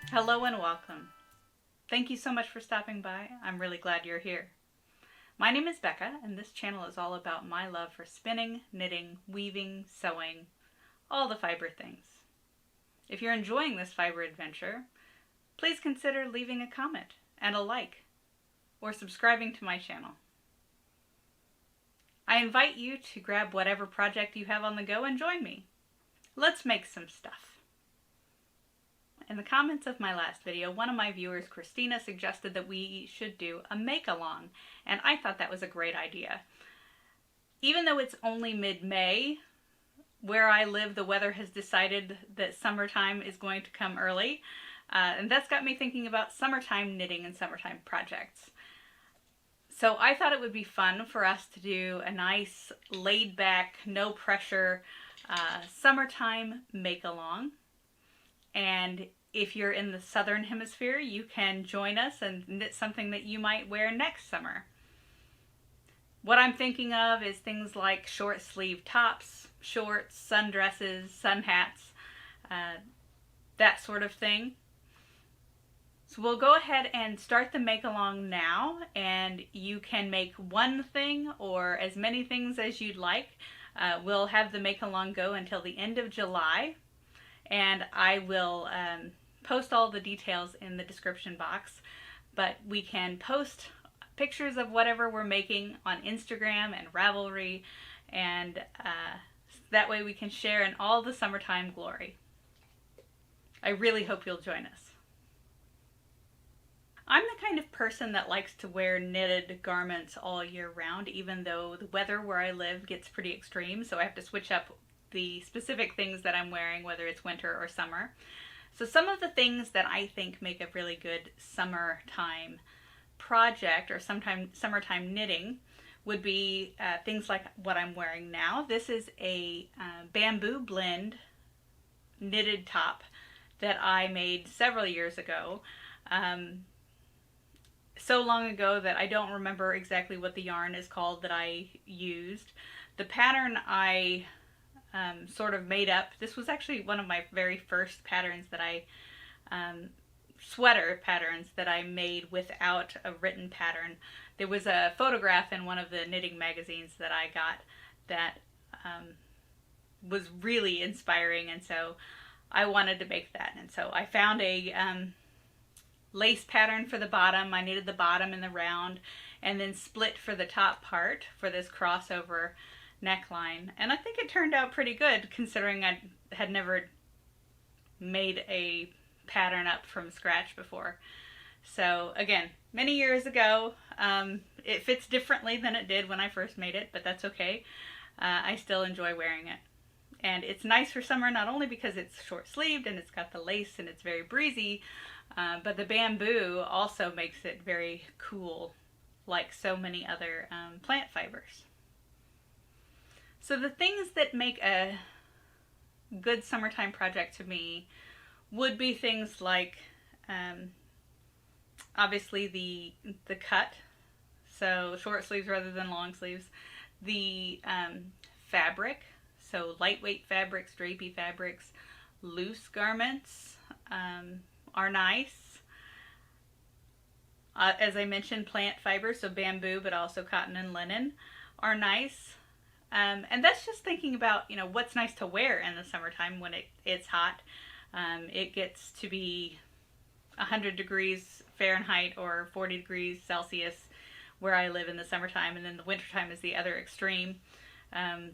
Hello and welcome. Thank you so much for stopping by. I'm really glad you're here. My name is Becca, and this channel is all about my love for spinning, knitting, weaving, sewing, all the fiber things. If you're enjoying this fiber adventure, please consider leaving a comment and a like, or subscribing to my channel. I invite you to grab whatever project you have on the go and join me. Let's make some stuff. In the comments of my last video, one of my viewers, Christina, suggested that we should do a make-along, and I thought that was a great idea. Even though it's only mid-May, where I live, the weather has decided that summertime is going to come early, and that's got me thinking about summertime knitting and summertime projects. So I thought it would be fun for us to do a nice, laid-back, no-pressure summertime make-along. And if you're in the southern hemisphere, you can join us and knit something that you might wear next summer. What I'm thinking of is things like short sleeve tops, shorts, sundresses, sun hats, that sort of thing. So we'll go ahead and start the make-along now, and you can make one thing or as many things as you'd like. We'll have the make-along go until the end of July. And I will post all the details in the description box, but we can post pictures of whatever we're making on Instagram and Ravelry, and that way we can share in all the summertime glory. I really hope you'll join us. I'm the kind of person that likes to wear knitted garments all year round, even though the weather where I live gets pretty extreme, so I have to switch up the specific things that I'm wearing, whether it's winter or summer. So some of the things that I think make a really good summertime project or summertime knitting would be things like what I'm wearing now. This is a bamboo blend knitted top that I made several years ago. So long ago that I don't remember exactly what the yarn is called that I used. The pattern I sort of made up. This was actually one of my very first patterns that I, sweater patterns that I made without a written pattern. There was a photograph in one of the knitting magazines that I got that was really inspiring, and so I wanted to make that. And so I found a lace pattern for the bottom. I knitted the bottom in the round and then split for the top part for this crossover neckline, and I think it turned out pretty good considering I had never made a pattern up from scratch before. So again, many years ago, it fits differently than it did when I first made it, but that's okay. I still enjoy wearing it, and it's nice for summer not only because it's short sleeved and it's got the lace and it's very breezy, but the bamboo also makes it very cool, like so many other plant fibers. So the things that make a good summertime project to me would be things like, obviously the cut, so short sleeves rather than long sleeves, the fabric, so lightweight fabrics, drapey fabrics, loose garments are nice. As I mentioned, plant fibers, so bamboo, but also cotton and linen are nice. And that's just thinking about, what's nice to wear in the summertime when it's hot. It gets to be 100 degrees Fahrenheit or 40 degrees Celsius where I live in the summertime, and then the wintertime is the other extreme,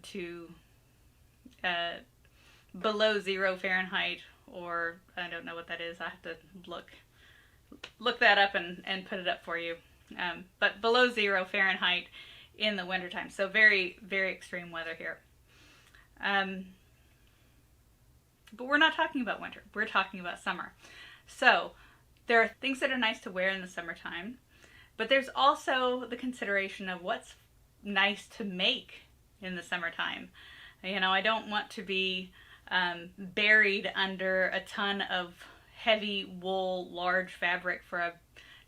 to below 0 Fahrenheit, or I don't know what that is. I have to look that up and put it up for you. But below 0 Fahrenheit in the wintertime. So very, very extreme weather here. But we're not talking about winter. We're talking about summer. So there are things that are nice to wear in the summertime, but there's also the consideration of what's nice to make in the summertime. I don't want to be buried under a ton of heavy wool, large fabric for a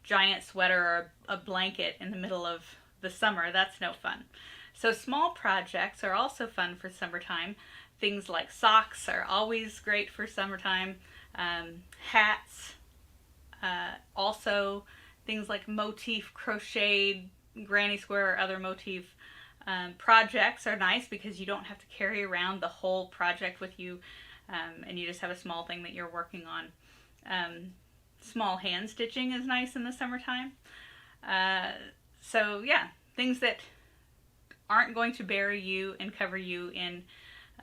giant sweater or a blanket in the middle of the summer. That's no fun. So small projects are also fun for summertime. Things like socks are always great for summertime. Hats, Also, things like motif crocheted, granny square, or other motif projects are nice because you don't have to carry around the whole project with you, and you just have a small thing that you're working on. Small hand stitching is nice in the summertime. So yeah, things that aren't going to bury you and cover you in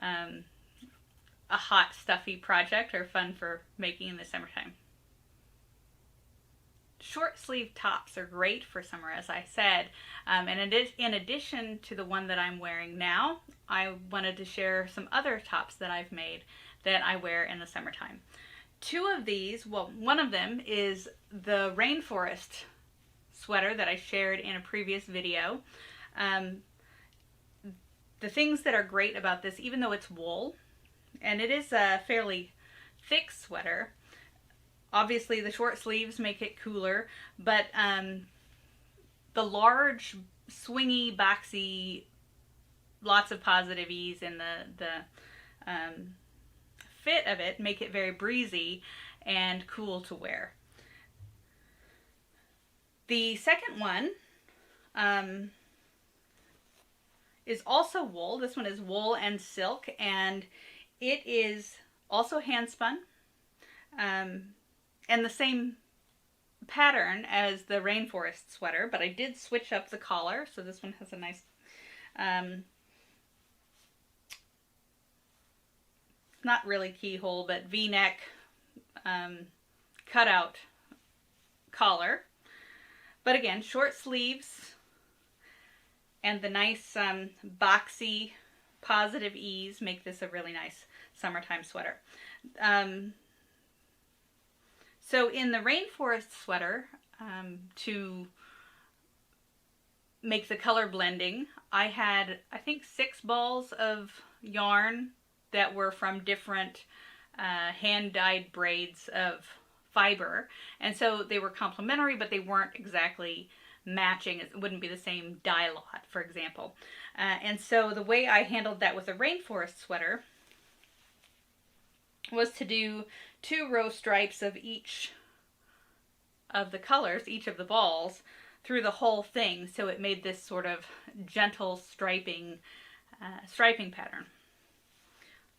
a hot, stuffy project are fun for making in the summertime. Short sleeve tops are great for summer, as I said, and in addition to the one that I'm wearing now, I wanted to share some other tops that I've made that I wear in the summertime. Two of these, well, one of them is the rainforest sweater that I shared in a previous video. The things that are great about this, even though it's wool, and it is a fairly thick sweater, obviously the short sleeves make it cooler, but the large, swingy, boxy, lots of positive ease in the fit of it make it very breezy and cool to wear. The second one is also wool. This one is wool and silk, and it is also hand spun, and the same pattern as the rainforest sweater, but I did switch up the collar, so this one has a nice not really keyhole, but V-neck cutout collar. But again, short sleeves and the nice boxy positive ease make this a really nice summertime sweater. So in the rainforest sweater, to make the color blending, I had, I think, 6 balls of yarn that were from different hand-dyed braids of fiber, and so they were complementary, but they weren't exactly matching. It wouldn't be the same dye lot, for example. And so the way I handled that with a rainforest sweater was to do 2 row stripes of each of the colors, each of the balls, through the whole thing, so it made this sort of gentle striping pattern,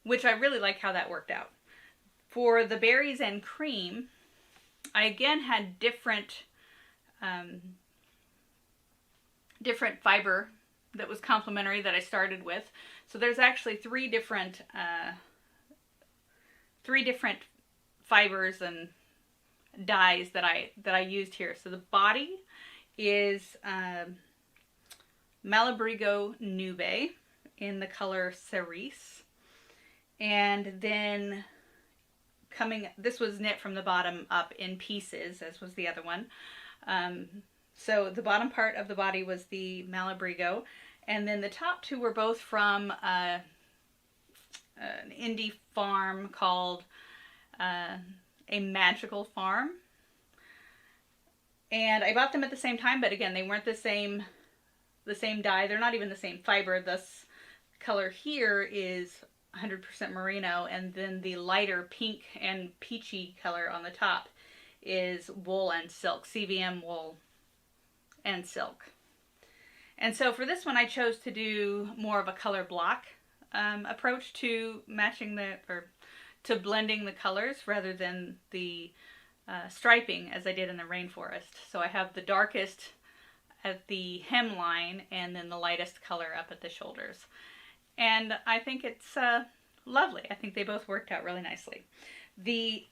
which I really like how that worked out. For the berries and cream, I again had different fiber that was complementary that I started with. So there's actually 3 different fibers and dyes that I used here. So the body is Malabrigo Nube in the color Cerise, and then this was knit from the bottom up in pieces, as was the other one. So the bottom part of the body was the Malabrigo, and then the top 2 were both from an indie farm called A Magical Farm. And I bought them at the same time, but again, they weren't the same dye. They're not even the same fiber. This color here is 100% merino, and then the lighter pink and peachy color on the top is wool and silk, CVM wool and silk. And so for this one, I chose to do more of a color block approach to matching to blending the colors rather than the striping as I did in the rainforest. So I have the darkest at the hemline and then the lightest color up at the shoulders. And I think it's lovely. I think they both worked out really nicely. The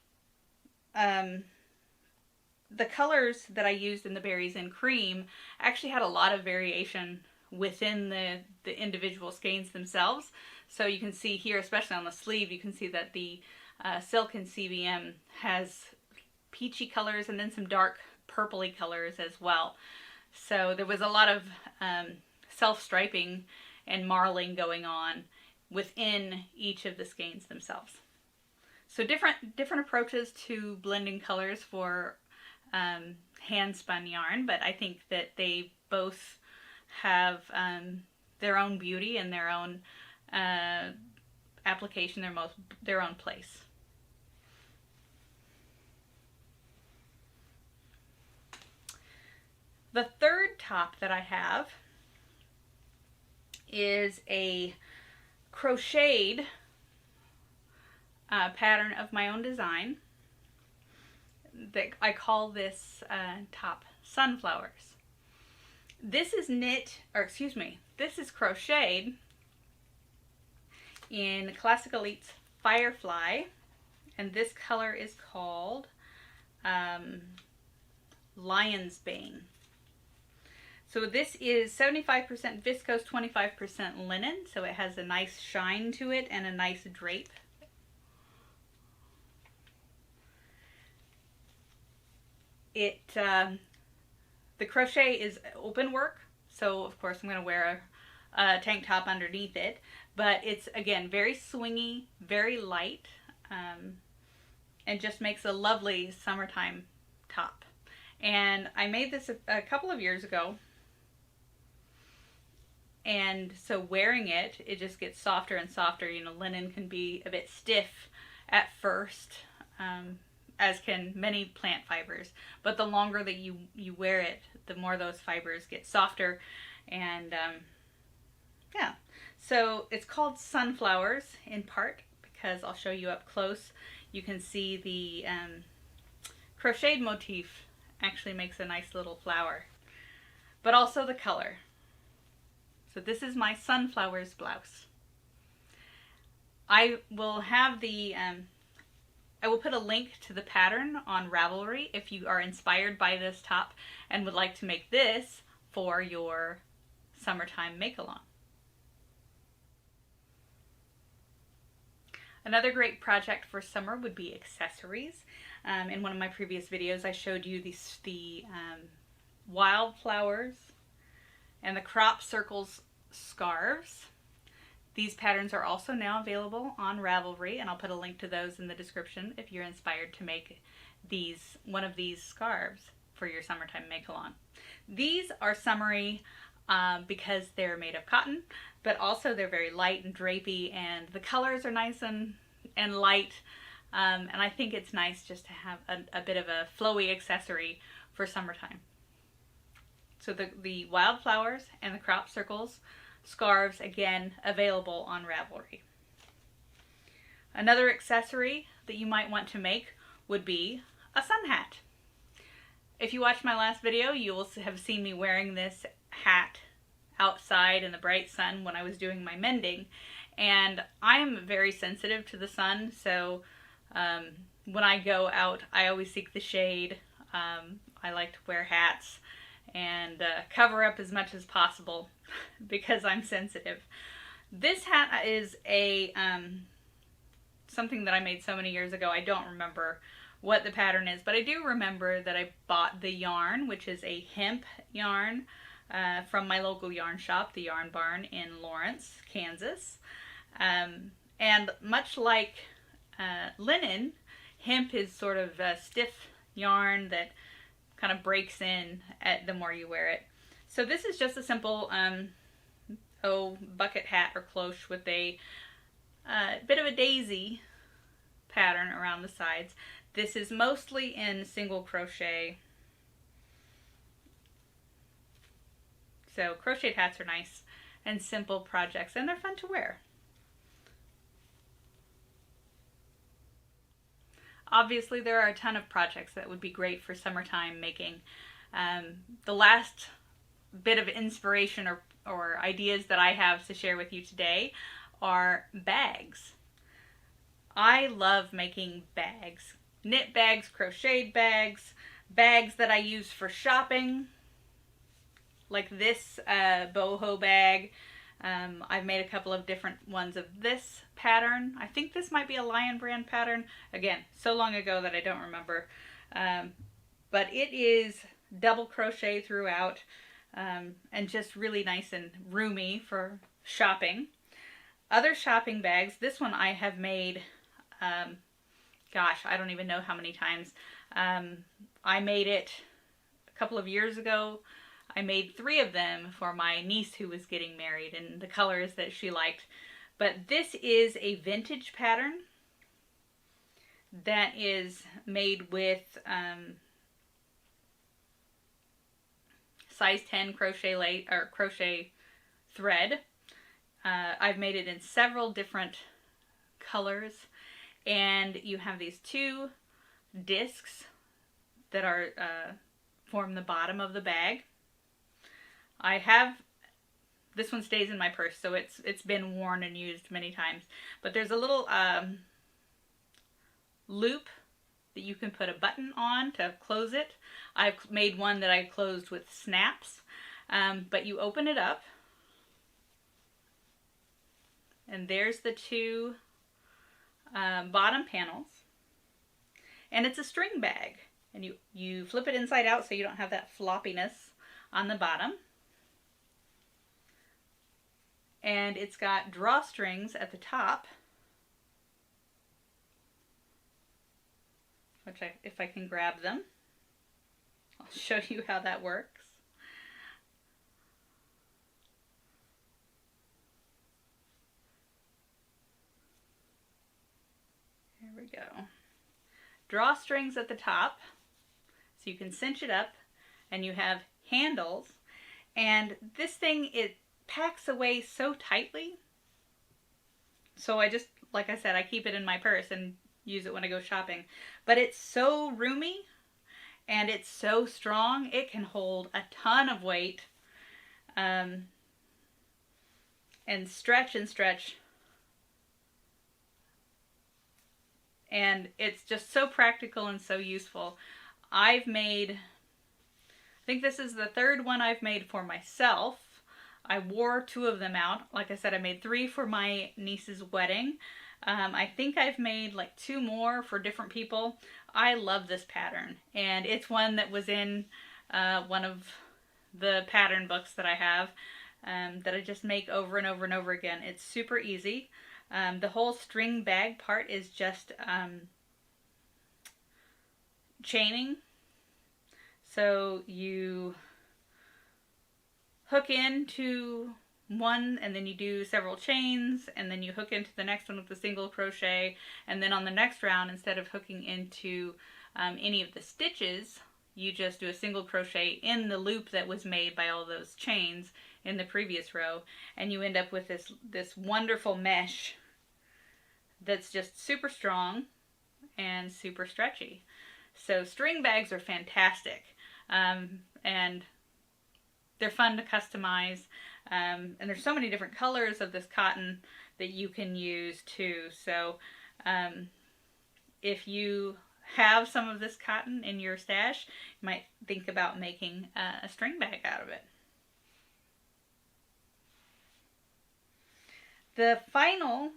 colors that I used in the berries and cream actually had a lot of variation within the individual skeins themselves. So you can see here, especially on the sleeve, you can see that the silk and CVM has peachy colors and then some dark purpley colors as well. So there was a lot of self-striping and marling going on within each of the skeins themselves. So different approaches to blending colors for hand-spun yarn, but I think that they both have their own beauty and their own application, their own place. The third top that I have is a crocheted pattern of my own design. That I call this top Sunflowers. This is this is crocheted in Classic Elite's Firefly, and this color is called Lion's Bane. So this is 75% viscose, 25% linen, so it has a nice shine to it and a nice drape. The crochet is open work, so of course I'm going to wear a tank top underneath it, but it's again very swingy, very light, and just makes a lovely summertime top. And I made this a couple of years ago, and so wearing it, it just gets softer and softer. You know, linen can be a bit stiff at first, as can many plant fibers, but the longer that you wear it, the more those fibers get softer. And yeah, so it's called Sunflowers in part because I'll show you up close. You can see the crocheted motif actually makes a nice little flower, but also the color. So this is my Sunflowers blouse. I will have the I will put a link to the pattern on Ravelry if you are inspired by this top and would like to make this for your summertime make-along. Another great project for summer would be accessories. In one of my previous videos I showed you the Wildflowers and the crop circles scarves. These patterns are also now available on Ravelry, and I'll put a link to those in the description if you're inspired to make one of these scarves for your summertime make-along. These are summery because they're made of cotton, but also they're very light and drapey, and the colors are nice and light, and I think it's nice just to have a bit of a flowy accessory for summertime. So the Wildflowers and the crop circles scarves, again, available on Ravelry. Another accessory that you might want to make would be a sun hat. If you watched my last video, you will have seen me wearing this hat outside in the bright sun when I was doing my mending, and I'm very sensitive to the sun, so when I go out I always seek the shade. I like to wear hats and cover up as much as possible because I'm sensitive. This hat is a something that I made so many years ago. I don't remember what the pattern is, but I do remember that I bought the yarn, which is a hemp yarn, from my local yarn shop, the Yarn Barn in Lawrence, Kansas. And much like linen, hemp is sort of a stiff yarn that kind of breaks in the more you wear it. So this is just a simple bucket hat or cloche with a bit of a daisy pattern around the sides. This is mostly in single crochet. So crocheted hats are nice and simple projects, and they're fun to wear. Obviously, there are a ton of projects that would be great for summertime making. The last bit of inspiration or ideas that I have to share with you today are bags. I love making bags. Knit bags, crocheted bags, bags that I use for shopping, like this boho bag. I've made a couple of different ones of this pattern. I think this might be a Lion brand pattern. Again, so long ago that I don't remember. But it is double crochet throughout, and just really nice and roomy for shopping. Other shopping bags, this one I have made, gosh, I don't even know how many times. I made it a couple of years ago. I made 3 of them for my niece who was getting married and the colors that she liked. But this is a vintage pattern that is made with size 10 crochet thread. I've made it in several different colors, and you have these two discs that are form the bottom of the bag. This one stays in my purse, so it's been worn and used many times. But there's a little loop that you can put a button on to close it. I've made one that I closed with snaps, but you open it up, and there's the two bottom panels, and it's a string bag, and you flip it inside out so you don't have that floppiness on the bottom. And it's got drawstrings at the top, which if I can grab them, I'll show you how that works. Here we go. Drawstrings at the top, so you can cinch it up, and you have handles, and this thing, it packs away so tightly. So I just, like I said, I keep it in my purse and use it when I go shopping. But it's so roomy and it's so strong. It can hold a ton of weight and stretch and stretch. And it's just so practical and so useful. I think this is the third one I've made for myself. I wore 2 of them out. Like I said, I made 3 for my niece's wedding. I think I've made like 2 more for different people. I love this pattern, and it's one that was in one of the pattern books that I have that I just make over and over and over again. It's super easy. The whole string bag part is just chaining. So you hook into one, and then you do several chains, and then you hook into the next one with a single crochet, and then on the next round, instead of hooking into any of the stitches, you just do a single crochet in the loop that was made by all those chains in the previous row, and you end up with this wonderful mesh that's just super strong and super stretchy. So string bags are fantastic, and they're fun to customize, and there's so many different colors of this cotton that you can use too. So if you have some of this cotton in your stash, you might think about making a string bag out of it. The final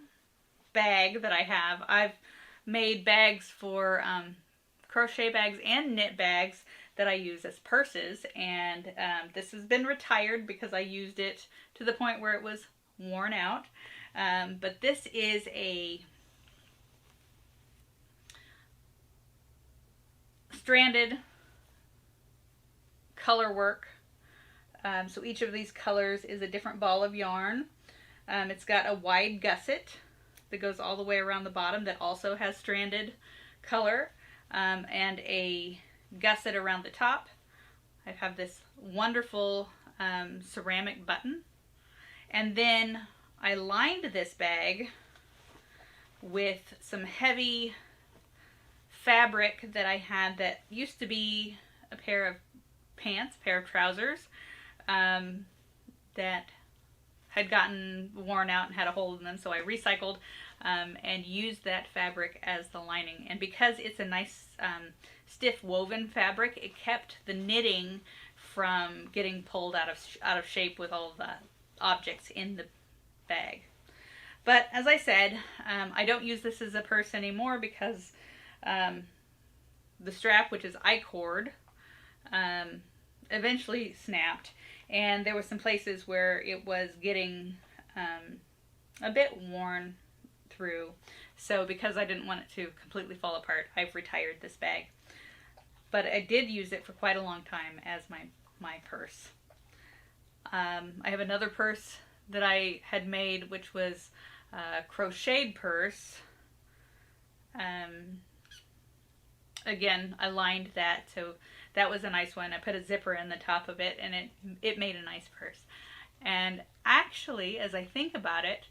bag that I have, I've made bags for crochet bags and knit bags that I use as purses, and this has been retired because I used it to the point where it was worn out. But this is a stranded color work. So each of these colors is a different ball of yarn. It's got a wide gusset that goes all the way around the bottom that also has stranded color, and a gusset around the top. I have this wonderful ceramic button, and then I lined this bag with some heavy fabric that I had that used to be a pair of pants, a pair of trousers that had gotten worn out and had a hole in them, so I recycled and used that fabric as the lining. And because it's a nice stiff woven fabric, it kept the knitting from getting pulled out of shape with all the objects in the bag. But as I said, I don't use this as a purse anymore because the strap, which is I-cord, eventually snapped, and there were some places where it was getting a bit worn through. So because I didn't want it to completely fall apart, I've retired this bag. But I did use it for quite a long time as my purse. I have another purse that I had made, which was a crocheted purse. Again, I lined that, so That was a nice one. I put a zipper in the top of it, and it made a nice purse. And actually, as I think about it,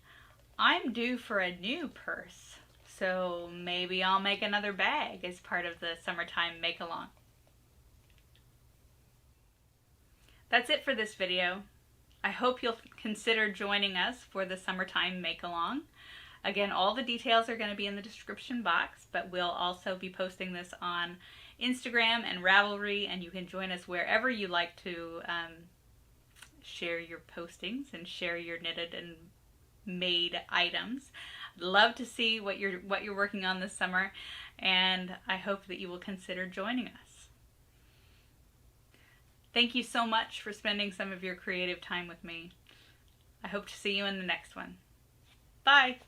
I'm due for a new purse. So maybe I'll make another bag as part of the summertime make-along. That's it for this video. I hope you'll consider joining us for the summertime make-along. Again, all the details are going to be in the description box, but we'll also be posting this on Instagram and Ravelry, and you can join us wherever you like to share your postings and share your knitted and made items. I'd love to see what you're working on this summer, and I hope that you will consider joining us. Thank you so much for spending some of your creative time with me. I hope to see you in the next one. Bye!